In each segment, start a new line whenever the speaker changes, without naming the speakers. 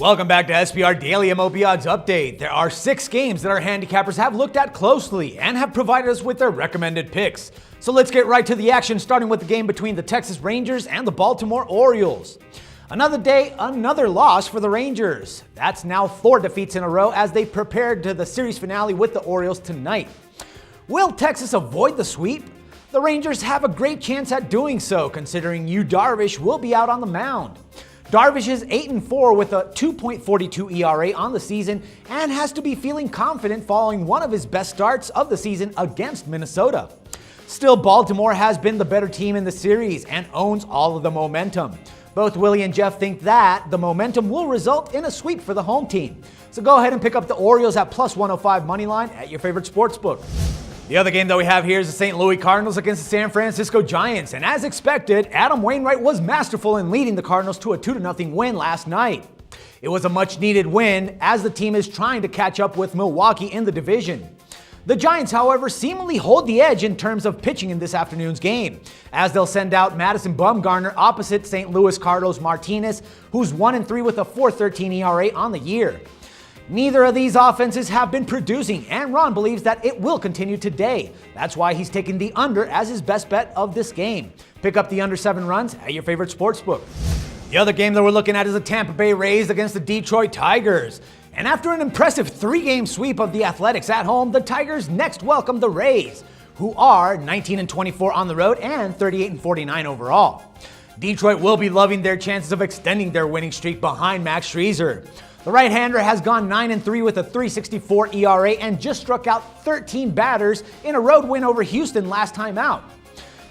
Welcome back to SBR Daily MLB Odds Update. There are 6 games that our handicappers have looked at closely and have provided us with their recommended picks. So let's get right to the action, starting with the game between the Texas Rangers and the Baltimore Orioles. Another day, another loss for the Rangers. That's now 4 defeats in a row as they prepared to the series finale with the Orioles tonight. Will Texas avoid the sweep? The Rangers have a great chance at doing so, considering Yu Darvish will be out on the mound. Darvish is 8-4 with a 2.42 ERA on the season and has to be feeling confident following one of his best starts of the season against Minnesota. Still, Baltimore has been the better team in the series and owns all of the momentum. Both Willie and Jeff think that the momentum will result in a sweep for the home team. So go ahead and pick up the Orioles at plus 105 money line at your favorite sportsbook. The other game that we have here is the St. Louis Cardinals against the San Francisco Giants, and as expected, Adam Wainwright was masterful in leading the Cardinals to a 2-0 win last night. It was a much-needed win as the team is trying to catch up with Milwaukee in the division. The Giants, however, seemingly hold the edge in terms of pitching in this afternoon's game, as they'll send out Madison Bumgarner opposite St. Louis Carlos Martinez, who's 1-3 with a 4.13 ERA on the year. Neither of these offenses have been producing, and Ron believes that it will continue today. That's why he's taking the under as his best bet of this game. Pick up the under 7 runs at your favorite sportsbook. The other game that we're looking at is the Tampa Bay Rays against the Detroit Tigers. And after an impressive 3-game sweep of the Athletics at home, the Tigers next welcome the Rays, who are 19-24 on the road and 38-49 overall. Detroit will be loving their chances of extending their winning streak behind Max Scherzer. The right-hander has gone 9-3 with a 3.64 ERA and just struck out 13 batters in a road win over Houston last time out.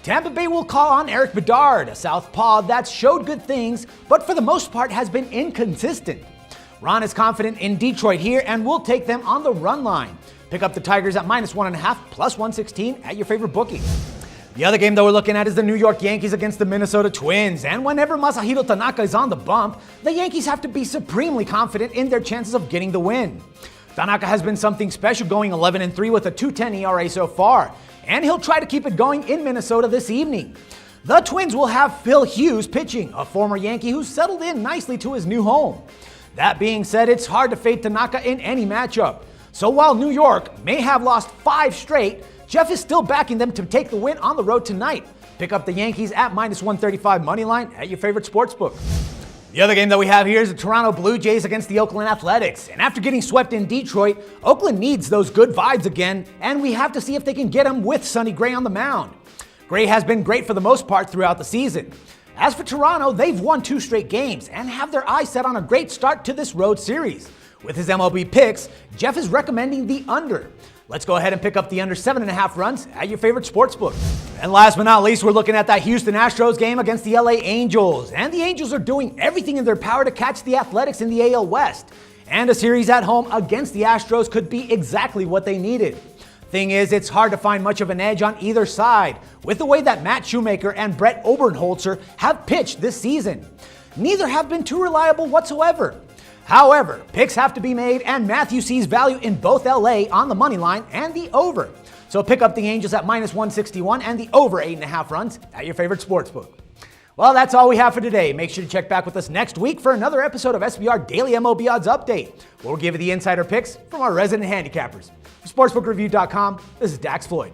Tampa Bay will call on Eric Bedard, a southpaw that's showed good things, but for the most part has been inconsistent. Ron is confident in Detroit here and will take them on the run line. Pick up the Tigers at -1.5 plus 116 at your favorite bookie. The other game that we're looking at is the New York Yankees against the Minnesota Twins, and whenever Masahiro Tanaka is on the bump, the Yankees have to be supremely confident in their chances of getting the win. Tanaka has been something special, going 11-3 with a 2.10 ERA so far, and he'll try to keep it going in Minnesota this evening. The Twins will have Phil Hughes pitching, a former Yankee who's settled in nicely to his new home. That being said, it's hard to fade Tanaka in any matchup. So while New York may have lost 5 straight, Jeff is still backing them to take the win on the road tonight. Pick up the Yankees at -135 money line at your favorite sportsbook. The other game that we have here is the Toronto Blue Jays against the Oakland Athletics. And after getting swept in Detroit, Oakland needs those good vibes again, and we have to see if they can get them with Sonny Gray on the mound. Gray has been great for the most part throughout the season. As for Toronto, they've won 2 straight games and have their eyes set on a great start to this road series. With his MLB picks, Jeff is recommending the under. Let's go ahead and pick up the under 7.5 runs at your favorite sportsbook. And last but not least, we're looking at that Houston Astros game against the LA Angels. And the Angels are doing everything in their power to catch the Athletics in the AL West. And a series at home against the Astros could be exactly what they needed. Thing is, it's hard to find much of an edge on either side, with the way that Matt Shoemaker and Brett Oberholzer have pitched this season. Neither have been too reliable whatsoever. However, picks have to be made, and Matthew sees value in both LA on the money line and the over. So pick up the Angels at -161 and the over 8.5 runs at your favorite sportsbook. Well, that's all we have for today. Make sure to check back with us next week for another episode of SBR Daily MLB Odds Update, where we'll give you the insider picks from our resident handicappers. For SportsbookReview.com, this is Dax Floyd.